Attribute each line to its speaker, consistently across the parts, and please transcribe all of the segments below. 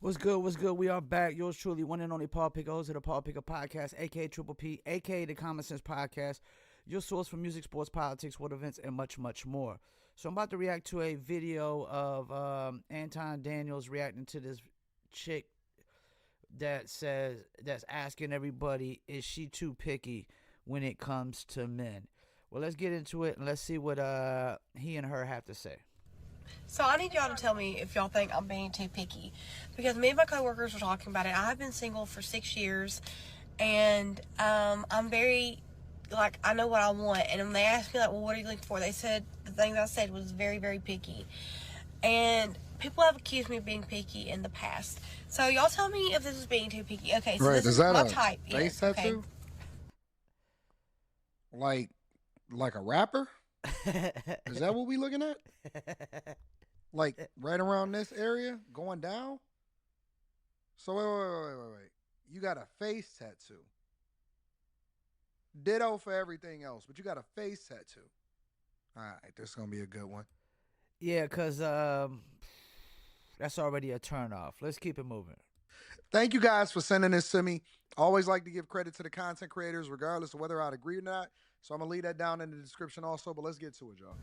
Speaker 1: What's good? What's good? We are back. Yours truly, one and only Paul Picker, host of the Paul Picker Podcast, aka Triple P, aka the Common Sense Podcast, your source for music, sports, politics, world events, and much, much more. So I'm about to react to a video of Anton Daniels reacting to this chick that's asking everybody, is she too picky when it comes to men? Well, let's get into it and let's see what he and her have to say.
Speaker 2: So I need y'all to tell me if y'all think I'm being too picky, because me and my coworkers were talking about it. I have been single for 6 years, and I'm very, I know what I want. And when they asked me, well, what are you looking for? They said, the things I said was very, very picky. And people have accused me of being picky in the past. So y'all tell me if this is being too picky. Okay, so this is my type.
Speaker 3: Face tattoo? Okay. Like a rapper? Is that what we looking at? Like right around this area, going down? So wait. You got a face tattoo. Ditto for everything else, but you got a face tattoo. All right, this is going to be a good one.
Speaker 1: Yeah, because that's already a turnoff. Let's keep it moving.
Speaker 3: Thank you guys for sending this to me. I always like to give credit to the content creators, regardless of whether I'd agree or not. So I'm going to leave that down in the description also, but let's get to it, y'all.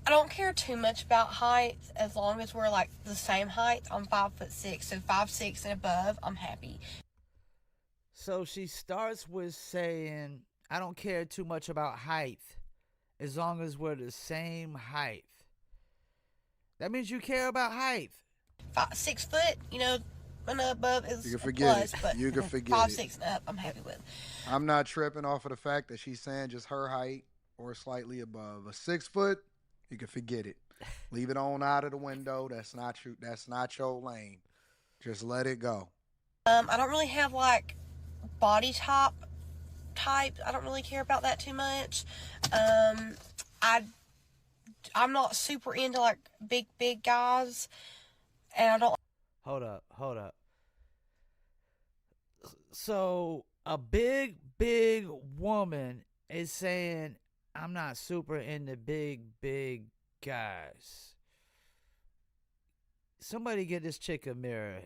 Speaker 2: I don't care too much about height as long as we're like the same height. I'm 5'6", so 5'6" and above, I'm happy.
Speaker 1: So she starts with saying, I don't care too much about height as long as we're the same height. That means you care about height.
Speaker 2: 6 foot, and above is
Speaker 3: you can forget
Speaker 2: plus,
Speaker 3: it.
Speaker 2: But
Speaker 3: you can forget
Speaker 2: 5'6" and up, I'm happy with.
Speaker 3: I'm not tripping off of the fact that she's saying just her height or slightly above. A 6 foot, you can forget it. Leave it on out of the window. That's not you. That's not your lane. Just let it go.
Speaker 2: I don't really have body type. I don't really care about that too much. I'm not super into big guys, and I don't.
Speaker 1: Hold up. So a big woman is saying, I'm not super into big guys. Somebody get this chick a mirror.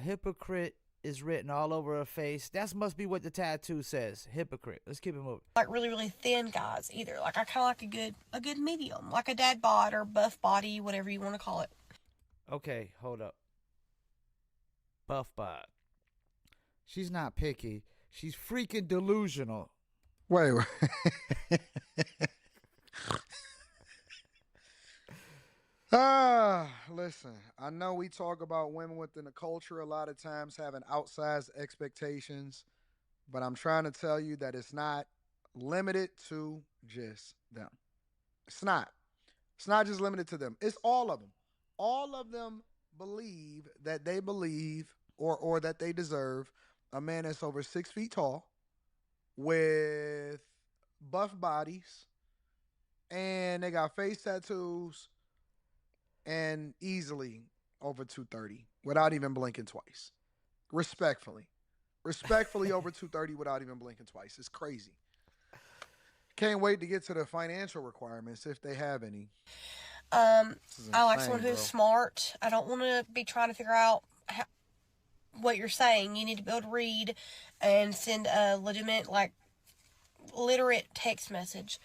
Speaker 1: Hypocrite is written all over her face. That must be what the tattoo says. Hypocrite. Let's keep it moving.
Speaker 2: Really, really thin guys either. I kind of like a good medium, like a dad bod or buff body, whatever you want to call it.
Speaker 1: Okay, hold up. Buff bod. She's not picky. She's freaking delusional.
Speaker 3: Wait. Listen, I know we talk about women within the culture a lot of times having outsized expectations, but I'm trying to tell you that it's not limited to just them. It's not. It's not just limited to them. It's all of them. All of them believe that they believe or that they deserve a man that's over 6 feet tall with buff bodies, and they got face tattoos, and easily over 230 without even blinking twice. Respectfully over 230 without even blinking twice. It's crazy. Can't wait to get to the financial requirements if they have any.
Speaker 2: I like someone who's smart. I don't want to be trying to figure out what you're saying. You need to be able to read and send a legitimate, literate text message.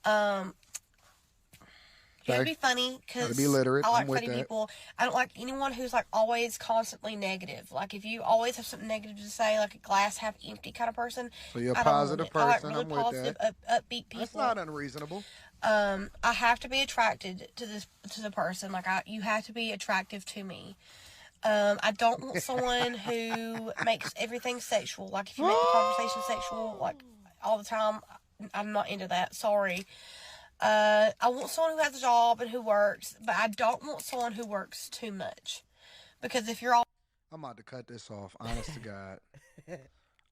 Speaker 2: It would be funny because I like funny people. I don't like anyone who's always constantly negative. If you always have something negative to say, like a glass half empty kind of person.
Speaker 3: So you're a positive person.
Speaker 2: I like really positive, upbeat people.
Speaker 3: That's not unreasonable.
Speaker 2: I have to be attracted to the person. You have to be attractive to me. I don't want someone who makes everything sexual. If you make the conversation sexual, all the time, I'm not into that. Sorry. I want someone who has a job and who works, but I don't want someone who works too much. Because if you're all...
Speaker 3: I'm about to cut this off, honest to God.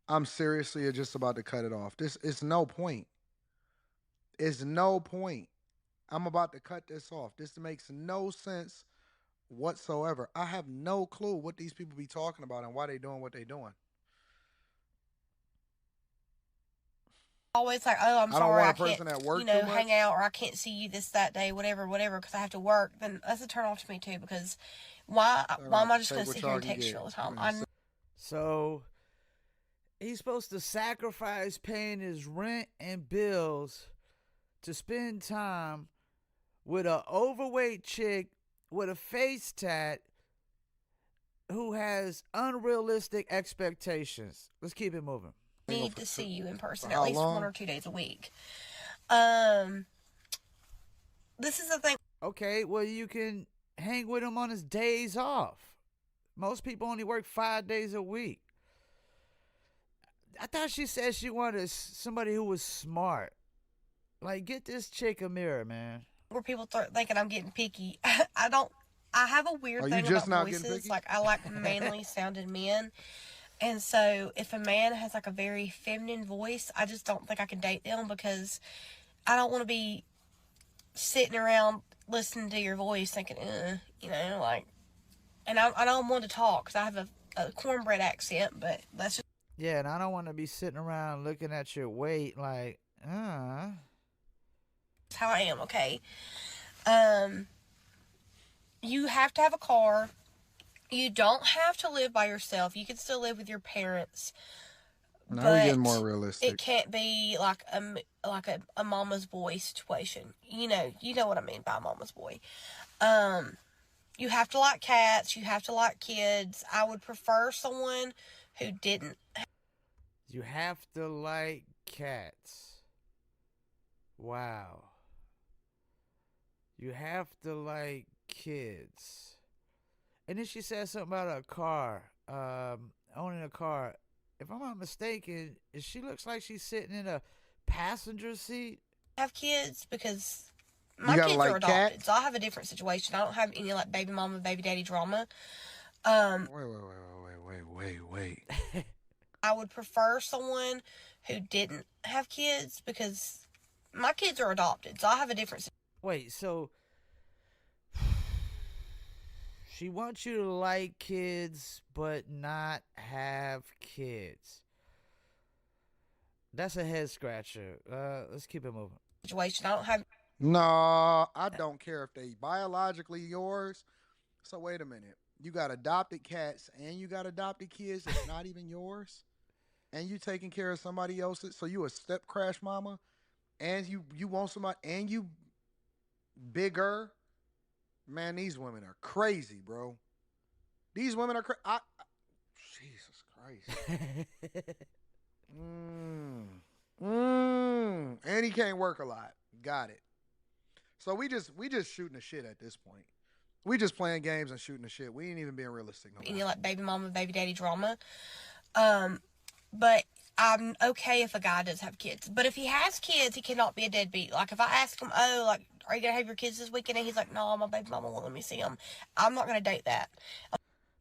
Speaker 3: I'm seriously just about to cut it off. It's no point. It's no point. I'm about to cut this off. This makes no sense whatsoever. I have no clue what these people be talking about and why they doing what they doing.
Speaker 2: Always I'm sorry, I can't, hang out, or I can't see you that day, whatever, because I have to work, then that's a turn off to me too, because Why am I just
Speaker 3: Take
Speaker 2: going to
Speaker 3: what
Speaker 2: sit here
Speaker 3: y'all
Speaker 2: and
Speaker 3: can
Speaker 2: text you
Speaker 3: get.
Speaker 2: all the time?
Speaker 3: Yeah,
Speaker 1: So he's supposed to sacrifice paying his rent and bills to spend time with an overweight chick with a face tat who has unrealistic expectations. Let's keep it moving.
Speaker 2: need to see you in person
Speaker 3: for
Speaker 2: at
Speaker 3: how
Speaker 2: least
Speaker 3: long?
Speaker 2: 1 or 2 days a week. This is the thing.
Speaker 1: Okay, well, you can hang with him on his days off. Most people only work 5 days a week. I thought she said she wanted somebody who was smart. Like, get this chick a mirror, man.
Speaker 2: Where people start thinking I'm getting picky. I have a weird
Speaker 3: Are you
Speaker 2: thing
Speaker 3: just
Speaker 2: about
Speaker 3: not getting
Speaker 2: voices.
Speaker 3: picky?
Speaker 2: Like, I like manly sounding men. And so if a man has like a very feminine voice, I just don't think I can date them because I don't want to be sitting around listening to your voice thinking, like, and I don't want to talk because I have a cornbread accent, but that's just
Speaker 1: Yeah, and I don't want to be sitting around looking at your weight like,
Speaker 2: how I am, okay? You have to have a car. You don't have to live by yourself. You can still live with your parents.
Speaker 3: Now
Speaker 2: But
Speaker 3: we're getting more realistic.
Speaker 2: it can't be like a mama's boy situation. You know what I mean by mama's boy. You have to like cats. You have to like kids. I would prefer someone who didn't.
Speaker 1: you have to like cats. Wow. You have to like kids. And then she said something about a car, owning a car. If I'm not mistaken, she looks like she's sitting in a passenger seat.
Speaker 2: Have kids because my
Speaker 3: gotta
Speaker 2: kids
Speaker 3: like
Speaker 2: are adopted,
Speaker 3: cats?
Speaker 2: so I have a different situation. I don't have any like baby mama, baby daddy drama.
Speaker 3: Wait.
Speaker 2: I would prefer someone who didn't have kids because my kids are adopted, so I have a different.
Speaker 1: Wait, so she wants you to like kids but not have kids. That's a head scratcher. Let's keep it moving.
Speaker 2: Situation. I don't have.
Speaker 3: No, I don't care if they biologically yours. So wait a minute. You got adopted cats and you got adopted kids that's not even yours, and you taking care of somebody else's. So you a step crash mama, and you want somebody, and you bigger. Man, these women are crazy, bro. These women are crazy. Jesus Christ. And he can't work a lot. Got it. So we just shooting the shit at this point. We just playing games and shooting the shit. We ain't even being realistic no
Speaker 2: Any
Speaker 3: more.
Speaker 2: like baby mama, baby daddy drama. But I'm okay if a guy does have kids. But if he has kids, he cannot be a deadbeat. Like if I ask him, oh, like, are you gonna have your kids this weekend? And he's like, no, my baby mama won't let me see them. I'm not gonna date that.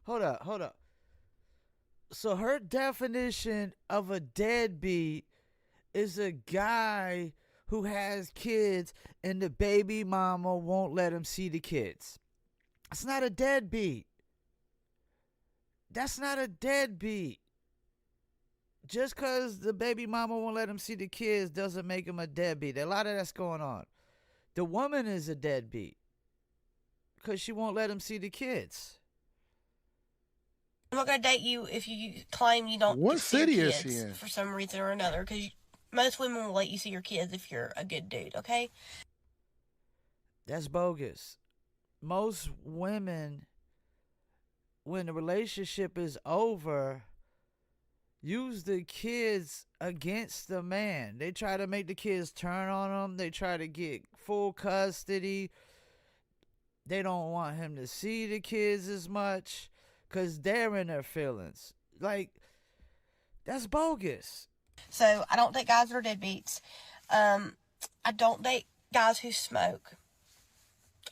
Speaker 1: Hold up. So her definition of a deadbeat is a guy who has kids and the baby mama won't let him see the kids. That's not a deadbeat. That's not a deadbeat. Just because the baby mama won't let him see the kids doesn't make him a deadbeat. A lot of that's going on. The woman is a deadbeat because she won't let him see the kids.
Speaker 2: I'm not gonna date you if you claim you don't.
Speaker 3: What
Speaker 2: get to see your
Speaker 3: city is
Speaker 2: kids
Speaker 3: she in?
Speaker 2: for some reason or another? Because most women will let you see your kids if you're a good dude. Okay.
Speaker 1: That's bogus. Most women, when the relationship is over, use the kids against the man. They try to make the kids turn on them. They try to get full custody. They don't want him to see the kids as much because they're in their feelings. Like, that's bogus.
Speaker 2: So I don't date guys that are deadbeats. I don't date guys who smoke.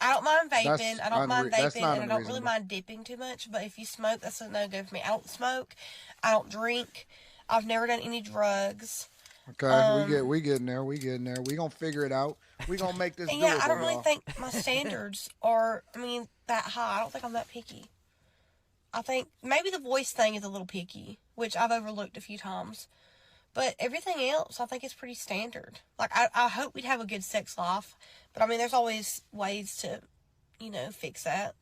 Speaker 2: I don't mind vaping. I don't mind
Speaker 3: that's
Speaker 2: vaping,
Speaker 3: not
Speaker 2: and I don't really
Speaker 3: unreasonable.
Speaker 2: mind dipping too much. But if you smoke, that's a no go for me. I don't smoke. I don't drink. I've never done any drugs.
Speaker 3: Okay, we getting there. We gonna figure it out. We gonna make this
Speaker 2: And
Speaker 3: doable,
Speaker 2: yeah, I don't really
Speaker 3: y'all.
Speaker 2: think my standards are, that high. I don't think I'm that picky. I think maybe the voice thing is a little picky, which I've overlooked a few times. But everything else, I think, is pretty standard. Like, I hope we'd have a good sex life. But, there's always ways to, fix that.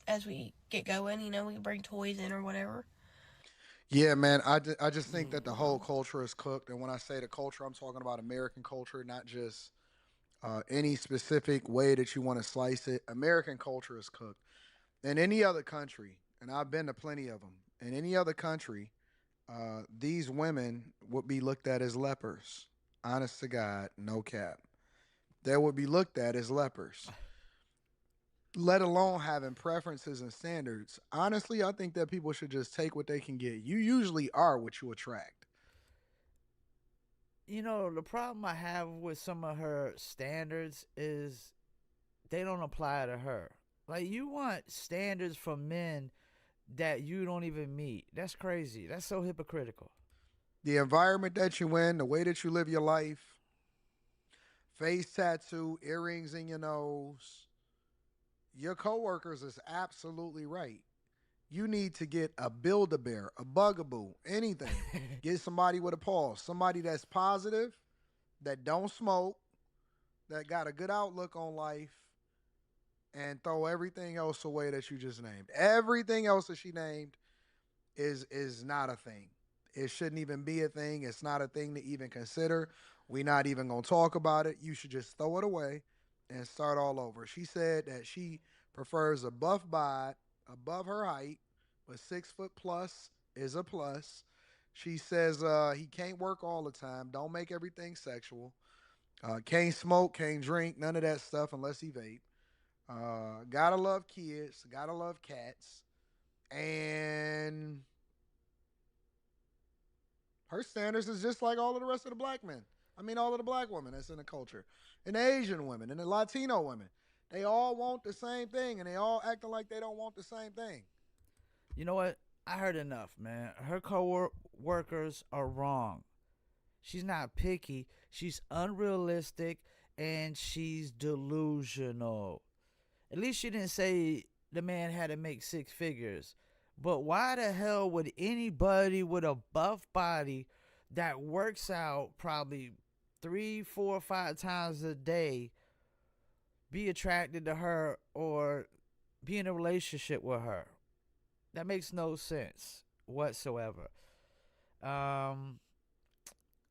Speaker 2: as we get going. You know, we bring toys in or whatever.
Speaker 3: Yeah, man. I just think that the whole culture is cooked, and when I say the culture, I'm talking about American culture, not just any specific way that you want to slice it. American culture is cooked. In any other country, and I've been to plenty of them. In any other country, these women would be looked at as lepers. Honest to God, no cap. They would be looked at as lepers, let alone having preferences and standards. Honestly, I think that people should just take what they can get. You usually are what you attract.
Speaker 1: You know, the problem I have with some of her standards is they don't apply to her. Like, you want standards for men that you don't even meet. That's crazy. That's so hypocritical.
Speaker 3: The environment that you in, the way that you live your life, face tattoo, earrings in your nose, your coworkers is absolutely right. You need to get a build-a-bear, a bugaboo, anything. Get somebody with a pulse, somebody that's positive, that don't smoke, that got a good outlook on life, and throw everything else away that you just named. Everything else that she named is not a thing. It shouldn't even be a thing. It's not a thing to even consider. We're not even gonna talk about it. You should just throw it away and start all over. She said that she prefers a buff bod above her height, but 6 foot plus is a plus. She says he can't work all the time. Don't make everything sexual. Can't smoke, can't drink, none of that stuff unless he vape. Gotta love kids, gotta love cats, and her standards is just like all of the rest of the black men. I mean, all of the black women that's in the culture, and the Asian women, and the Latino women. They all want the same thing, and they all acting like they don't want the same thing.
Speaker 1: You know what? I heard enough, man. Her co-workers are wrong. She's not picky. She's unrealistic, and she's delusional. At least she didn't say the man had to make 6 figures. But why the hell would anybody with a buff body that works out probably 3, 4, 5 times a day be attracted to her or be in a relationship with her? That makes no sense whatsoever.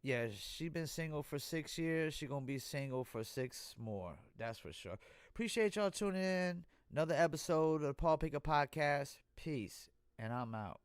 Speaker 1: Yeah, she been single for 6 years. She gonna be single for 6 more. That's for sure. Appreciate y'all tuning in. Another episode of the Paul Picker Podcast. Peace, and I'm out.